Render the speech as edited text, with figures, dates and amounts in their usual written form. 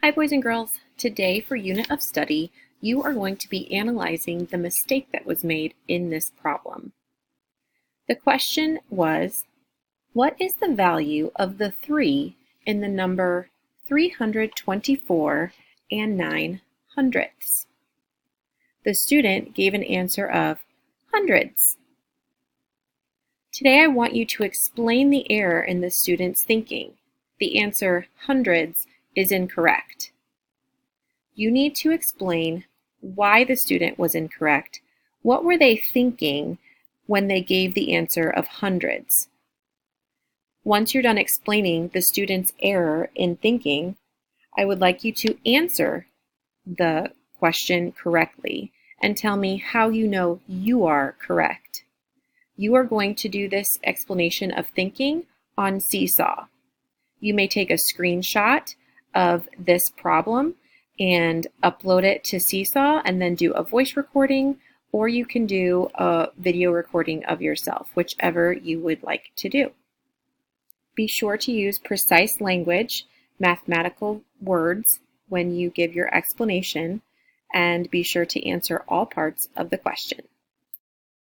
Hi boys and girls, today for Unit of Study, you are going to be analyzing the mistake that was made in this problem. The question was, what is the value of the 3 in the number 324 and 9 hundredths? The student gave an answer of hundreds. Today I want you to explain the error in the student's thinking. The answer hundreds is incorrect. You need to explain why the student was incorrect. What were they thinking when they gave the answer of hundreds? Once you're done explaining the student's error in thinking, I would like you to answer the question correctly and tell me how you know you are correct. You are going to do this explanation of thinking on Seesaw. You may take a screenshot of this problem and upload it to Seesaw and then do a voice recording, or you can do a video recording of yourself, whichever you would like to do. Be sure to use precise language, mathematical words when you give your explanation, and be sure to answer all parts of the question.